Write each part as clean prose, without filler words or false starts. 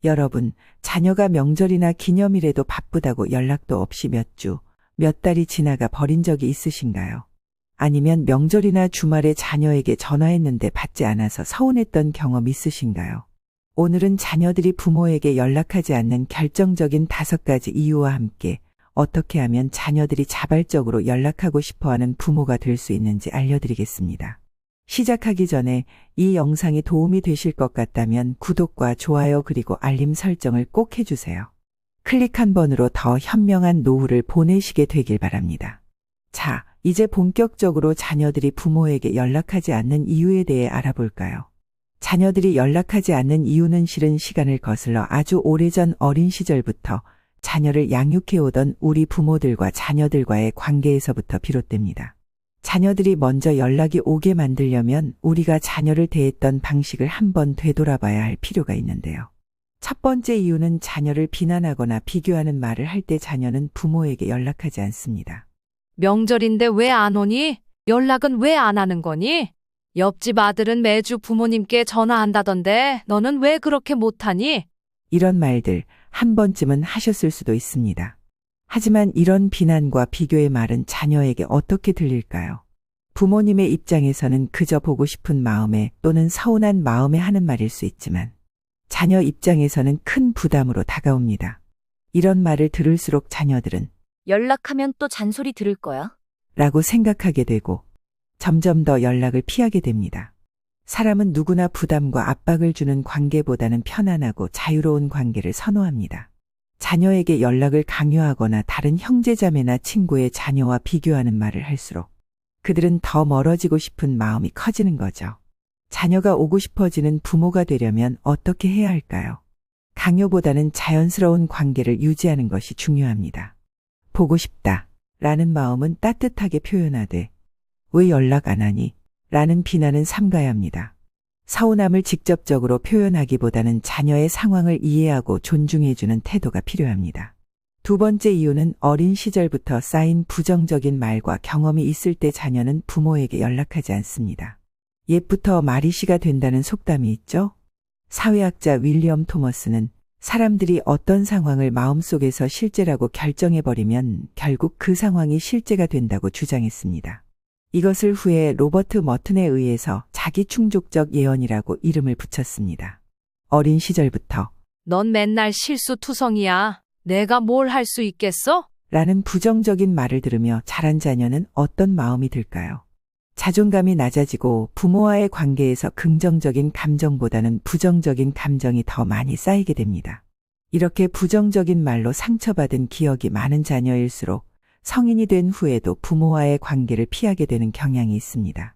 여러분, 자녀가 명절이나 기념일에도 바쁘다고 연락도 없이 몇 주, 몇 달이 지나가 버린 적이 있으신가요? 아니면 명절이나 주말에 자녀에게 전화했는데 받지 않아서 서운했던 경험 있으신가요? 오늘은 자녀들이 부모에게 연락하지 않는 결정적인 5가지 이유와 함께 어떻게 하면 자녀들이 자발적으로 연락하고 싶어하는 부모가 될 수 있는지 알려드리겠습니다. 시작하기 전에 이 영상이 도움이 되실 것 같다면 구독과 좋아요 그리고 알림 설정을 꼭 해주세요. 클릭 한 번으로 더 현명한 노후를 보내시게 되길 바랍니다. 자, 이제 본격적으로 자녀들이 부모에게 연락하지 않는 이유에 대해 알아볼까요? 자녀들이 연락하지 않는 이유는 실은 시간을 거슬러 아주 오래전 어린 시절부터 자녀를 양육해오던 우리 부모들과 자녀들과의 관계에서부터 비롯됩니다. 자녀들이 먼저 연락이 오게 만들려면 우리가 자녀를 대했던 방식을 한번 되돌아봐야 할 필요가 있는데요. 첫 번째 이유는 자녀를 비난하거나 비교하는 말을 할 때 자녀는 부모에게 연락하지 않습니다. 명절인데 왜 안 오니? 연락은 왜 안 하는 거니? 옆집 아들은 매주 부모님께 전화한다던데 너는 왜 그렇게 못하니? 이런 말들 한 번쯤은 하셨을 수도 있습니다. 하지만 이런 비난과 비교의 말은 자녀에게 어떻게 들릴까요? 부모님의 입장에서는 그저 보고 싶은 마음에 또는 서운한 마음에 하는 말일 수 있지만 자녀 입장에서는 큰 부담으로 다가옵니다. 이런 말을 들을수록 자녀들은 연락하면 또 잔소리 들을 거야? 라고 생각하게 되고 점점 더 연락을 피하게 됩니다. 사람은 누구나 부담과 압박을 주는 관계보다는 편안하고 자유로운 관계를 선호합니다. 자녀에게 연락을 강요하거나 다른 형제자매나 친구의 자녀와 비교하는 말을 할수록 그들은 더 멀어지고 싶은 마음이 커지는 거죠. 자녀가 오고 싶어지는 부모가 되려면 어떻게 해야 할까요? 강요보다는 자연스러운 관계를 유지하는 것이 중요합니다. 보고 싶다 라는 마음은 따뜻하게 표현하되 왜 연락 안 하니? 라는 비난은 삼가야 합니다. 서운함을 직접적으로 표현하기보다는 자녀의 상황을 이해하고 존중해주는 태도가 필요합니다. 두 번째 이유는 어린 시절부터 쌓인 부정적인 말과 경험이 있을 때 자녀는 부모에게 연락하지 않습니다. 옛부터 말이시가 된다는 속담이 있죠? 사회학자 윌리엄 토머스는 사람들이 어떤 상황을 마음속에서 실제라고 결정해버리면 결국 그 상황이 실제가 된다고 주장했습니다. 이것을 후에 로버트 머튼에 의해서 자기충족적 예언이라고 이름을 붙였습니다. 어린 시절부터 넌 맨날 실수투성이야. 내가 뭘 할 수 있겠어? 라는 부정적인 말을 들으며 자란 자녀는 어떤 마음이 들까요? 자존감이 낮아지고 부모와의 관계에서 긍정적인 감정보다는 부정적인 감정이 더 많이 쌓이게 됩니다. 이렇게 부정적인 말로 상처받은 기억이 많은 자녀일수록 성인이 된 후에도 부모와의 관계를 피하게 되는 경향이 있습니다.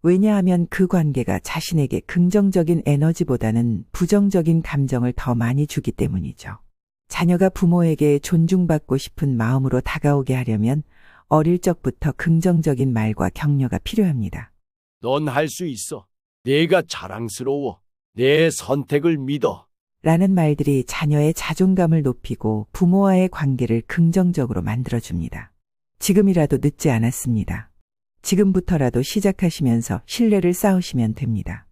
왜냐하면 그 관계가 자신에게 긍정적인 에너지보다는 부정적인 감정을 더 많이 주기 때문이죠. 자녀가 부모에게 존중받고 싶은 마음으로 다가오게 하려면 어릴 적부터 긍정적인 말과 격려가 필요합니다. 넌 할 수 있어. 내가 자랑스러워. 내 선택을 믿어. 라는 말들이 자녀의 자존감을 높이고 부모와의 관계를 긍정적으로 만들어줍니다. 지금이라도 늦지 않았습니다. 지금부터라도 시작하시면서 신뢰를 쌓으시면 됩니다.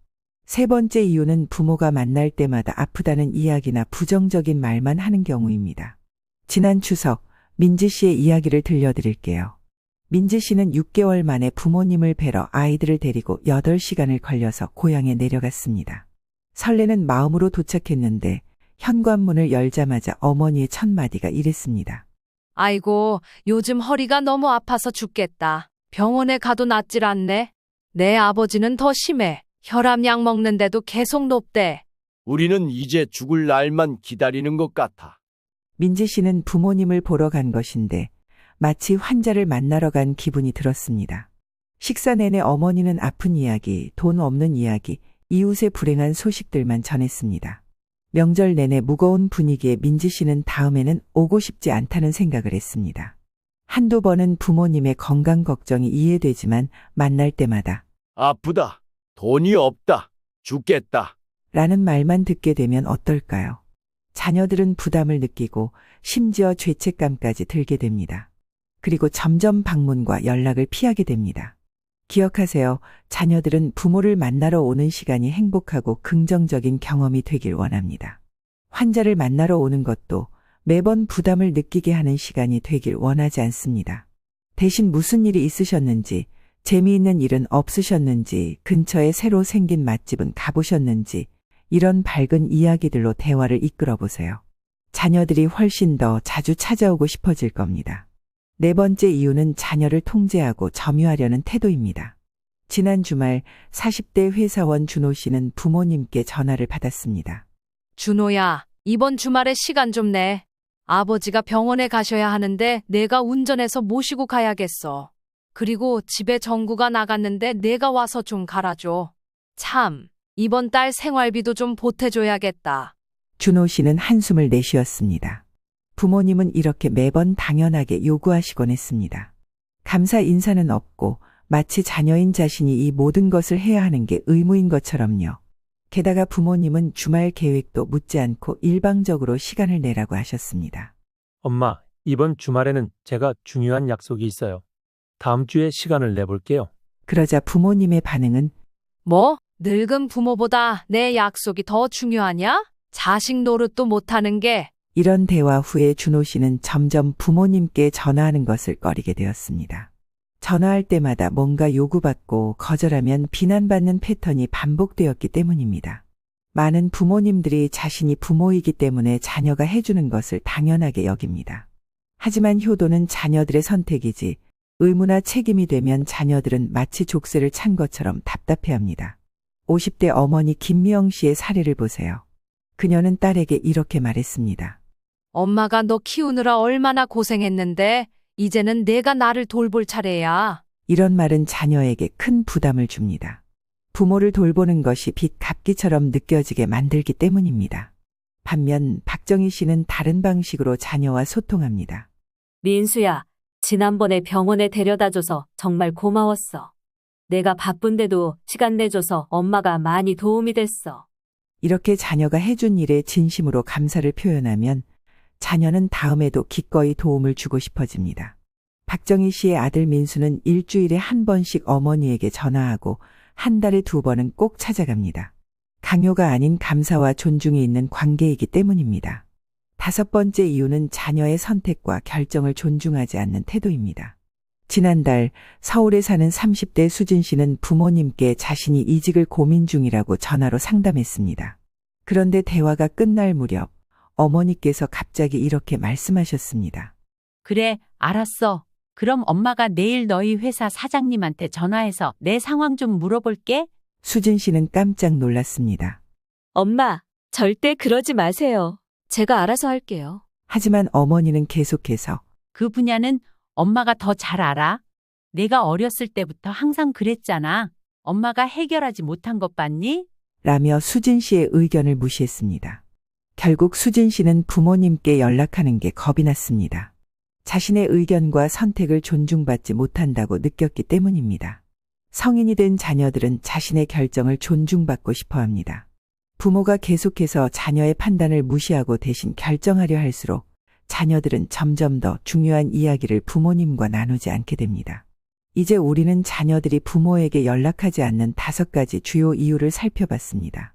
세 번째 이유는 부모가 만날 때마다 아프다는 이야기나 부정적인 말만 하는 경우입니다. 지난 추석 민지 씨의 이야기를 들려드릴게요. 민지 씨는 6개월 만에 부모님을 뵈러 아이들을 데리고 8시간을 걸려서 고향에 내려갔습니다. 설레는 마음으로 도착했는데 현관문을 열자마자 어머니의 첫 마디가 이랬습니다. 아이고, 요즘 허리가 너무 아파서 죽겠다. 병원에 가도 낫질 않네. 내 아버지는 더 심해. 혈압약 먹는데도 계속 높대. 우리는 이제 죽을 날만 기다리는 것 같아. 민지 씨는 부모님을 보러 간 것인데 마치 환자를 만나러 간 기분이 들었습니다. 식사 내내 어머니는 아픈 이야기, 돈 없는 이야기, 이웃의 불행한 소식들만 전했습니다. 명절 내내 무거운 분위기에 민지 씨는 다음에는 오고 싶지 않다는 생각을 했습니다. 한두 번은 부모님의 건강 걱정이 이해되지만 만날 때마다 아프다. 돈이 없다. 죽겠다. 라는 말만 듣게 되면 어떨까요? 자녀들은 부담을 느끼고 심지어 죄책감까지 들게 됩니다. 그리고 점점 방문과 연락을 피하게 됩니다. 기억하세요. 자녀들은 부모를 만나러 오는 시간이 행복하고 긍정적인 경험이 되길 원합니다. 환자를 만나러 오는 것도 매번 부담을 느끼게 하는 시간이 되길 원하지 않습니다. 대신 무슨 일이 있으셨는지, 재미있는 일은 없으셨는지, 근처에 새로 생긴 맛집은 가보셨는지, 이런 밝은 이야기들로 대화를 이끌어 보세요. 자녀들이 훨씬 더 자주 찾아오고 싶어질 겁니다. 네 번째 이유는 자녀를 통제하고 점유하려는 태도입니다. 지난 주말 40대 회사원 준호 씨는 부모님께 전화를 받았습니다. 준호야, 이번 주말에 시간 좀 내. 아버지가 병원에 가셔야 하는데 내가 운전해서 모시고 가야겠어. 그리고 집에 전구가 나갔는데 내가 와서 좀 갈아줘. 참, 이번 달 생활비도 좀 보태줘야겠다. 준호 씨는 한숨을 내쉬었습니다. 부모님은 이렇게 매번 당연하게 요구하시곤 했습니다. 감사 인사는 없고 마치 자녀인 자신이 이 모든 것을 해야 하는 게 의무인 것처럼요. 게다가 부모님은 주말 계획도 묻지 않고 일방적으로 시간을 내라고 하셨습니다. 엄마, 이번 주말에는 제가 중요한 약속이 있어요. 다음 주에 시간을 내볼게요. 그러자 부모님의 반응은 뭐? 늙은 부모보다 내 약속이 더 중요하냐? 자식 노릇도 못하는 게. 이런 대화 후에 준호 씨는 점점 부모님께 전화하는 것을 꺼리게 되었습니다. 전화할 때마다 뭔가 요구받고 거절하면 비난받는 패턴이 반복되었기 때문입니다. 많은 부모님들이 자신이 부모이기 때문에 자녀가 해주는 것을 당연하게 여깁니다. 하지만 효도는 자녀들의 선택이지 의무나 책임이 되면 자녀들은 마치 족쇄를 찬 것처럼 답답해합니다. 50대 어머니 김미영 씨의 사례를 보세요. 그녀는 딸에게 이렇게 말했습니다. 엄마가 너 키우느라 얼마나 고생했는데 이제는 내가 나를 돌볼 차례야. 이런 말은 자녀에게 큰 부담을 줍니다. 부모를 돌보는 것이 빚 갚기처럼 느껴지게 만들기 때문입니다. 반면 박정희 씨는 다른 방식으로 자녀와 소통합니다. 민수야, 지난번에 병원에 데려다줘서 정말 고마웠어. 내가 바쁜데도 시간 내줘서 엄마가 많이 도움이 됐어. 이렇게 자녀가 해준 일에 진심으로 감사를 표현하면 자녀는 다음에도 기꺼이 도움을 주고 싶어집니다. 박정희 씨의 아들 민수는 일주일에 한 번씩 어머니에게 전화하고 한 달에 2번은 꼭 찾아갑니다. 강요가 아닌 감사와 존중이 있는 관계이기 때문입니다. 5번째 이유는 자녀의 선택과 결정을 존중하지 않는 태도입니다. 지난달 서울에 사는 30대 수진 씨는 부모님께 자신이 이직을 고민 중이라고 전화로 상담했습니다. 그런데 대화가 끝날 무렵 어머니께서 갑자기 이렇게 말씀하셨습니다. 그래, 알았어. 그럼 엄마가 내일 너희 회사 사장님한테 전화해서 내 상황 좀 물어볼게. 수진 씨는 깜짝 놀랐습니다. 엄마, 절대 그러지 마세요. 제가 알아서 할게요. 하지만 어머니는 계속해서 그 분야는 엄마가 더 잘 알아. 내가 어렸을 때부터 항상 그랬잖아. 엄마가 해결하지 못한 것 봤니? 라며 수진 씨의 의견을 무시했습니다. 결국 수진 씨는 부모님께 연락하는 게 겁이 났습니다. 자신의 의견과 선택을 존중받지 못한다고 느꼈기 때문입니다. 성인이 된 자녀들은 자신의 결정을 존중받고 싶어 합니다. 부모가 계속해서 자녀의 판단을 무시하고 대신 결정하려 할수록 자녀들은 점점 더 중요한 이야기를 부모님과 나누지 않게 됩니다. 이제 우리는 자녀들이 부모에게 연락하지 않는 5가지 주요 이유를 살펴봤습니다.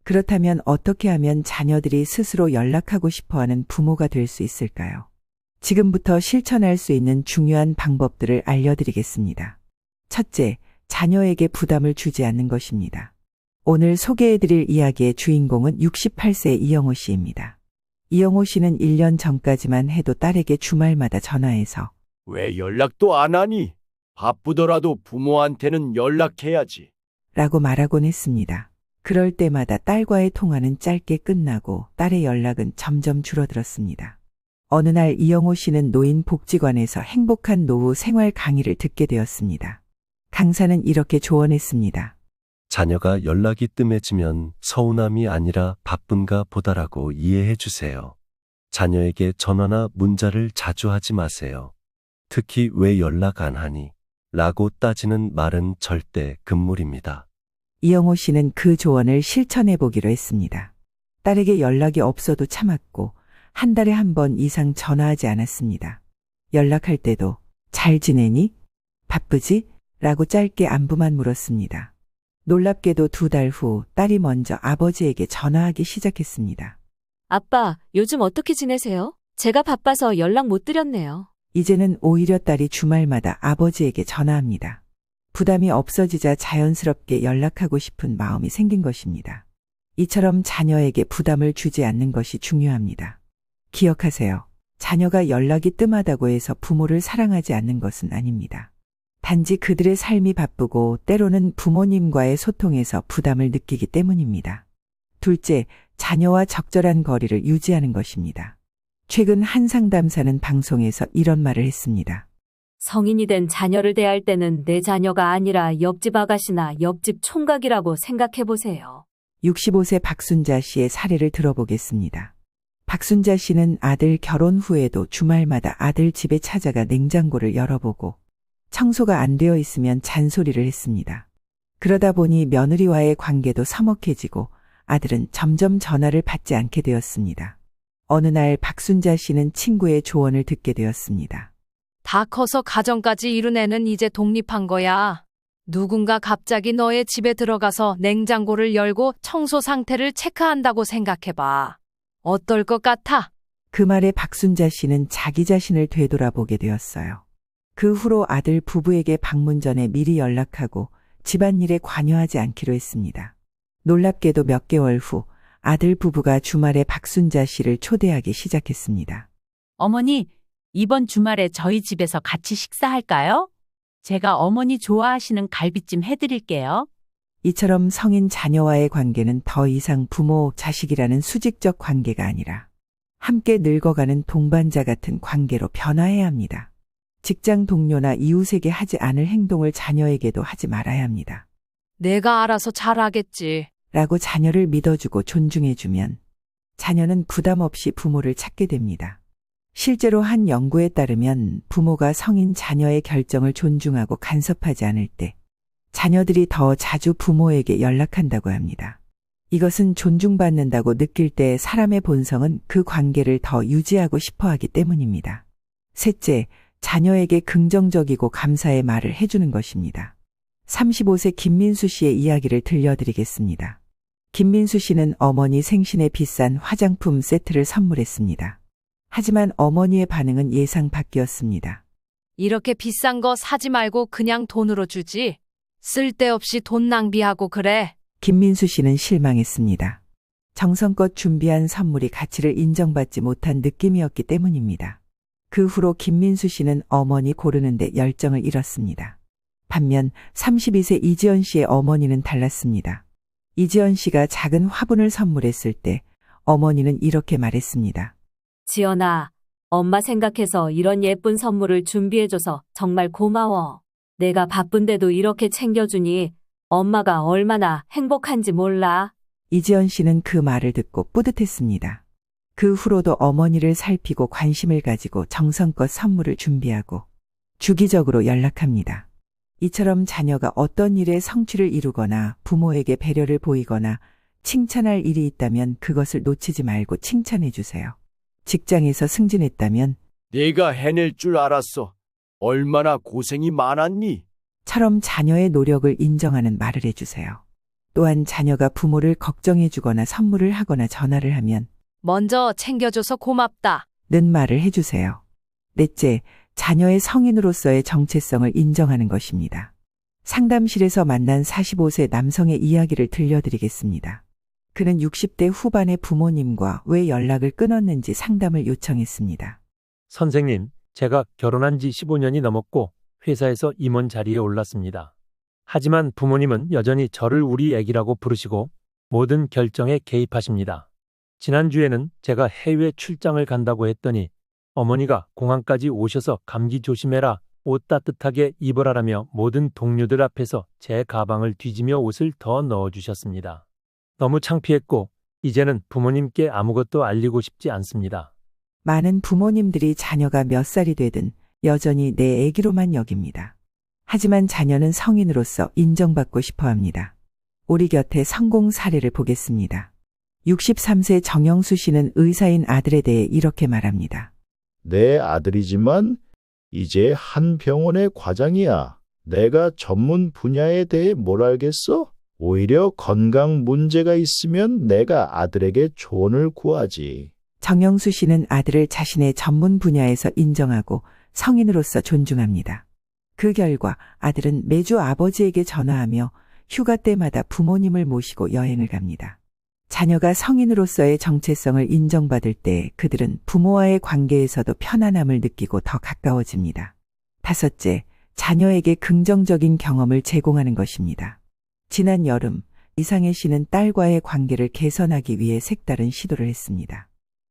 그렇다면 어떻게 하면 자녀들이 스스로 연락하고 싶어하는 부모가 될 수 있을까요? 지금부터 실천할 수 있는 중요한 방법들을 알려드리겠습니다. 첫째, 자녀에게 부담을 주지 않는 것입니다. 오늘 소개해드릴 이야기의 주인공은 68세 이영호 씨입니다. 이영호 씨는 1년 전까지만 해도 딸에게 주말마다 전화해서 왜 연락도 안 하니? 바쁘더라도 부모한테는 연락해야지. 라고 말하곤 했습니다. 그럴 때마다 딸과의 통화는 짧게 끝나고 딸의 연락은 점점 줄어들었습니다. 어느 날 이영호 씨는 노인복지관에서 행복한 노후 생활 강의를 듣게 되었습니다. 강사는 이렇게 조언했습니다. 자녀가 연락이 뜸해지면 서운함이 아니라 바쁜가 보다라고 이해해 주세요. 자녀에게 전화나 문자를 자주 하지 마세요. 특히 왜 연락 안 하니? 라고 따지는 말은 절대 금물입니다. 이영호 씨는 그 조언을 실천해 보기로 했습니다. 딸에게 연락이 없어도 참았고 한 달에 한 번 이상 전화하지 않았습니다. 연락할 때도 잘 지내니? 바쁘지? 라고 짧게 안부만 물었습니다. 놀랍게도 2달 후 딸이 먼저 아버지에게 전화하기 시작했습니다. 아빠, 요즘 어떻게 지내세요? 제가 바빠서 연락 못 드렸네요. 이제는 오히려 딸이 주말마다 아버지에게 전화합니다. 부담이 없어지자 자연스럽게 연락하고 싶은 마음이 생긴 것입니다. 이처럼 자녀에게 부담을 주지 않는 것이 중요합니다. 기억하세요. 자녀가 연락이 뜸하다고 해서 부모를 사랑하지 않는 것은 아닙니다. 단지 그들의 삶이 바쁘고 때로는 부모님과의 소통에서 부담을 느끼기 때문입니다. 둘째, 자녀와 적절한 거리를 유지하는 것입니다. 최근 한 상담사는 방송에서 이런 말을 했습니다. 성인이 된 자녀를 대할 때는 내 자녀가 아니라 옆집 아가씨나 옆집 총각이라고 생각해 보세요. 65세 박순자 씨의 사례를 들어보겠습니다. 박순자 씨는 아들 결혼 후에도 주말마다 아들 집에 찾아가 냉장고를 열어보고 청소가 안 되어 있으면 잔소리를 했습니다. 그러다 보니 며느리와의 관계도 서먹해지고 아들은 점점 전화를 받지 않게 되었습니다. 어느 날 박순자 씨는 친구의 조언을 듣게 되었습니다. 다 커서 가정까지 이룬 애는 이제 독립한 거야. 누군가 갑자기 너의 집에 들어가서 냉장고를 열고 청소 상태를 체크한다고 생각해봐. 어떨 것 같아? 그 말에 박순자 씨는 자기 자신을 되돌아보게 되었어요. 그 후로 아들 부부에게 방문 전에 미리 연락하고 집안일에 관여하지 않기로 했습니다. 놀랍게도 몇 개월 후 아들 부부가 주말에 박순자 씨를 초대하기 시작했습니다. 어머니, 이번 주말에 저희 집에서 같이 식사할까요? 제가 어머니 좋아하시는 갈비찜 해드릴게요. 이처럼 성인 자녀와의 관계는 더 이상 부모, 자식이라는 수직적 관계가 아니라 함께 늙어가는 동반자 같은 관계로 변화해야 합니다. 직장 동료나 이웃에게 하지 않을 행동을 자녀에게도 하지 말아야 합니다. 내가 알아서 잘하겠지. 라고 자녀를 믿어주고 존중해주면 자녀는 부담 없이 부모를 찾게 됩니다. 실제로 한 연구에 따르면 부모가 성인 자녀의 결정을 존중하고 간섭하지 않을 때 자녀들이 더 자주 부모에게 연락한다고 합니다. 이것은 존중받는다고 느낄 때 사람의 본성은 그 관계를 더 유지하고 싶어 하기 때문입니다. 셋째, 자녀에게 긍정적이고 감사의 말을 해주는 것입니다. 35세 김민수 씨의 이야기를 들려드리겠습니다. 김민수 씨는 어머니 생신에 비싼 화장품 세트를 선물했습니다. 하지만 어머니의 반응은 예상 밖이었습니다. 이렇게 비싼 거 사지 말고 그냥 돈으로 주지. 쓸데없이 돈 낭비하고 그래. 김민수 씨는 실망했습니다. 정성껏 준비한 선물이 가치를 인정받지 못한 느낌이었기 때문입니다. 그 후로 김민수 씨는 어머니 고르는데 열정을 잃었습니다. 반면 32세 이지연 씨의 어머니는 달랐습니다. 이지연 씨가 작은 화분을 선물했을 때 어머니는 이렇게 말했습니다. 지연아, 엄마 생각해서 이런 예쁜 선물을 준비해줘서 정말 고마워. 내가 바쁜데도 이렇게 챙겨주니 엄마가 얼마나 행복한지 몰라. 이지연 씨는 그 말을 듣고 뿌듯했습니다. 그 후로도 어머니를 살피고 관심을 가지고 정성껏 선물을 준비하고 주기적으로 연락합니다. 이처럼 자녀가 어떤 일에 성취를 이루거나 부모에게 배려를 보이거나 칭찬할 일이 있다면 그것을 놓치지 말고 칭찬해 주세요. 직장에서 승진했다면 내가 해낼 줄 알았어. 얼마나 고생이 많았니? 처럼 자녀의 노력을 인정하는 말을 해주세요. 또한 자녀가 부모를 걱정해 주거나 선물을 하거나 전화를 하면 먼저 챙겨줘서 고맙다. 는 말을 해주세요. 넷째, 자녀의 성인으로서의 정체성을 인정하는 것입니다. 상담실에서 만난 45세 남성의 이야기를 들려드리겠습니다. 그는 60대 후반의 부모님과 왜 연락을 끊었는지 상담을 요청했습니다. 선생님, 제가 결혼한 지 15년이 넘었고 회사에서 임원 자리에 올랐습니다. 하지만 부모님은 여전히 저를 우리 애기라고 부르시고 모든 결정에 개입하십니다. 지난주에는 제가 해외 출장을 간다고 했더니 어머니가 공항까지 오셔서 감기 조심해라, 옷 따뜻하게 입으라라며 모든 동료들 앞에서 제 가방을 뒤지며 옷을 더 넣어주셨습니다. 너무 창피했고 이제는 부모님께 아무것도 알리고 싶지 않습니다. 많은 부모님들이 자녀가 몇 살이 되든 여전히 내 애기로만 여깁니다. 하지만 자녀는 성인으로서 인정받고 싶어 합니다. 우리 곁에 성공 사례를 보겠습니다. 63세 정영수 씨는 의사인 아들에 대해 이렇게 말합니다. 내 아들이지만 이제 한 병원의 과장이야. 내가 전문 분야에 대해 뭘 알겠어? 오히려 건강 문제가 있으면 내가 아들에게 조언을 구하지. 정영수 씨는 아들을 자신의 전문 분야에서 인정하고 성인으로서 존중합니다. 그 결과 아들은 매주 아버지에게 전화하며 휴가 때마다 부모님을 모시고 여행을 갑니다. 자녀가 성인으로서의 정체성을 인정받을 때 그들은 부모와의 관계에서도 편안함을 느끼고 더 가까워집니다. 다섯째, 자녀에게 긍정적인 경험을 제공하는 것입니다. 지난 여름, 이상해 씨는 딸과의 관계를 개선하기 위해 색다른 시도를 했습니다.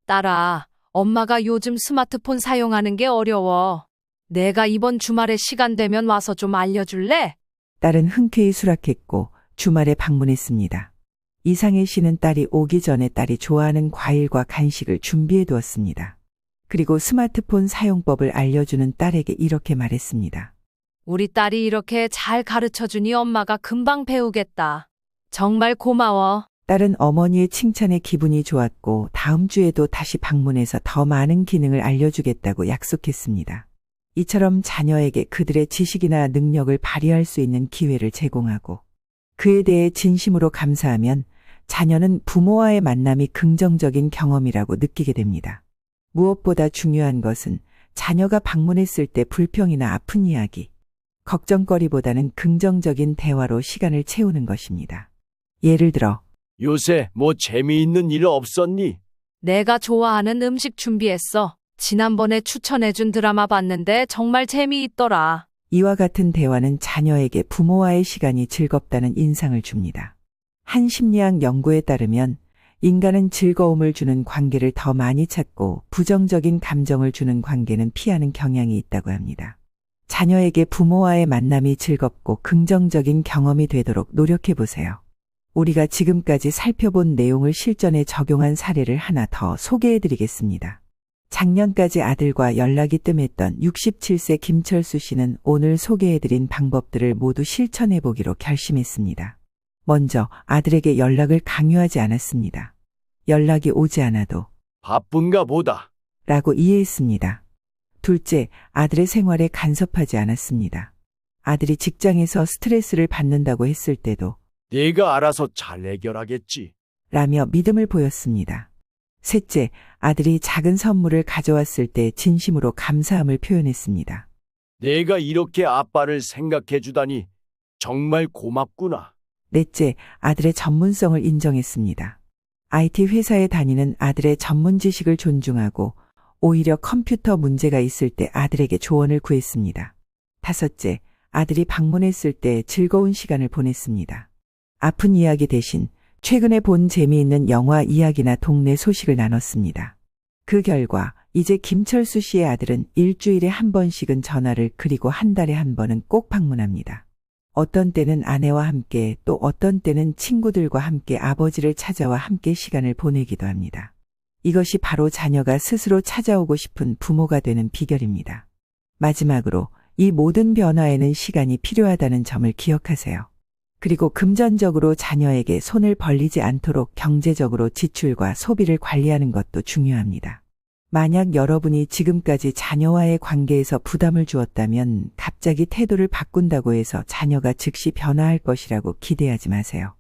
딸아, 엄마가 요즘 스마트폰 사용하는 게 어려워. 내가 이번 주말에 시간 되면 와서 좀 알려줄래? 딸은 흔쾌히 수락했고 주말에 방문했습니다. 이상해 씨는 딸이 오기 전에 딸이 좋아하는 과일과 간식을 준비해 두었습니다. 그리고 스마트폰 사용법을 알려주는 딸에게 이렇게 말했습니다. 우리 딸이 이렇게 잘 가르쳐주니 엄마가 금방 배우겠다. 정말 고마워. 딸은 어머니의 칭찬에 기분이 좋았고 다음 주에도 다시 방문해서 더 많은 기능을 알려주겠다고 약속했습니다. 이처럼 자녀에게 그들의 지식이나 능력을 발휘할 수 있는 기회를 제공하고 그에 대해 진심으로 감사하면 자녀는 부모와의 만남이 긍정적인 경험이라고 느끼게 됩니다. 무엇보다 중요한 것은 자녀가 방문했을 때 불평이나 아픈 이야기, 걱정거리보다는 긍정적인 대화로 시간을 채우는 것입니다. 예를 들어 요새 뭐 재미있는 일 없었니? 내가 좋아하는 음식 준비했어. 지난번에 추천해준 드라마 봤는데 정말 재미있더라. 이와 같은 대화는 자녀에게 부모와의 시간이 즐겁다는 인상을 줍니다. 한 심리학 연구에 따르면 인간은 즐거움을 주는 관계를 더 많이 찾고 부정적인 감정을 주는 관계는 피하는 경향이 있다고 합니다. 자녀에게 부모와의 만남이 즐겁고 긍정적인 경험이 되도록 노력해 보세요. 우리가 지금까지 살펴본 내용을 실전에 적용한 사례를 하나 더 소개해 드리겠습니다. 작년까지 아들과 연락이 뜸했던 67세 김철수 씨는 오늘 소개해드린 방법들을 모두 실천해 보기로 결심했습니다. 먼저 아들에게 연락을 강요하지 않았습니다. 연락이 오지 않아도 바쁜가 보다. 라고 이해했습니다. 둘째, 아들의 생활에 간섭하지 않았습니다. 아들이 직장에서 스트레스를 받는다고 했을 때도 내가 알아서 잘 해결하겠지. 라며 믿음을 보였습니다. 셋째, 아들이 작은 선물을 가져왔을 때 진심으로 감사함을 표현했습니다. 내가 이렇게 아빠를 생각해 주다니 정말 고맙구나. 넷째, 아들의 전문성을 인정했습니다. IT 회사에 다니는 아들의 전문 지식을 존중하고 오히려 컴퓨터 문제가 있을 때 아들에게 조언을 구했습니다. 다섯째, 아들이 방문했을 때 즐거운 시간을 보냈습니다. 아픈 이야기 대신 최근에 본 재미있는 영화 이야기나 동네 소식을 나눴습니다. 그 결과 이제 김철수 씨의 아들은 일주일에 한 번씩은 전화를 그리고 한 달에 한 번은 꼭 방문합니다. 어떤 때는 아내와 함께 또 어떤 때는 친구들과 함께 아버지를 찾아와 함께 시간을 보내기도 합니다. 이것이 바로 자녀가 스스로 찾아오고 싶은 부모가 되는 비결입니다. 마지막으로 이 모든 변화에는 시간이 필요하다는 점을 기억하세요. 그리고 금전적으로 자녀에게 손을 벌리지 않도록 경제적으로 지출과 소비를 관리하는 것도 중요합니다. 만약 여러분이 지금까지 자녀와의 관계에서 부담을 주었다면 갑자기 태도를 바꾼다고 해서 자녀가 즉시 변화할 것이라고 기대하지 마세요.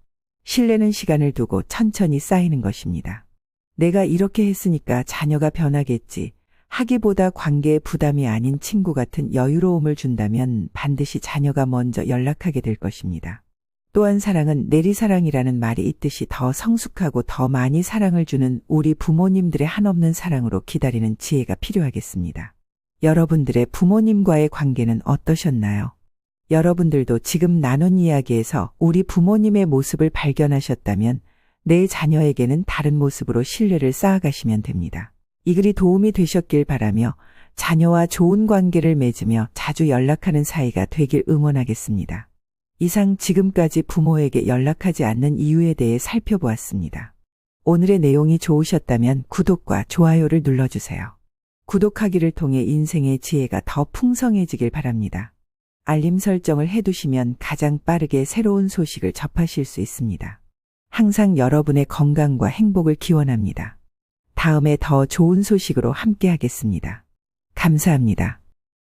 신뢰는 시간을 두고 천천히 쌓이는 것입니다. 내가 이렇게 했으니까 자녀가 변하겠지 하기보다 관계에 부담이 아닌 친구 같은 여유로움을 준다면 반드시 자녀가 먼저 연락하게 될 것입니다. 또한 사랑은 내리사랑이라는 말이 있듯이 더 성숙하고 더 많이 사랑을 주는 우리 부모님들의 한없는 사랑으로 기다리는 지혜가 필요하겠습니다. 여러분들의 부모님과의 관계는 어떠셨나요? 여러분들도 지금 나눈 이야기에서 우리 부모님의 모습을 발견하셨다면 내 자녀에게는 다른 모습으로 신뢰를 쌓아가시면 됩니다. 이 글이 도움이 되셨길 바라며 자녀와 좋은 관계를 맺으며 자주 연락하는 사이가 되길 응원하겠습니다. 이상 지금까지 부모에게 연락하지 않는 이유에 대해 살펴보았습니다. 오늘의 내용이 좋으셨다면 구독과 좋아요를 눌러주세요. 구독하기를 통해 인생의 지혜가 더 풍성해지길 바랍니다. 알림 설정을 해두시면 가장 빠르게 새로운 소식을 접하실 수 있습니다. 항상 여러분의 건강과 행복을 기원합니다. 다음에 더 좋은 소식으로 함께하겠습니다. 감사합니다.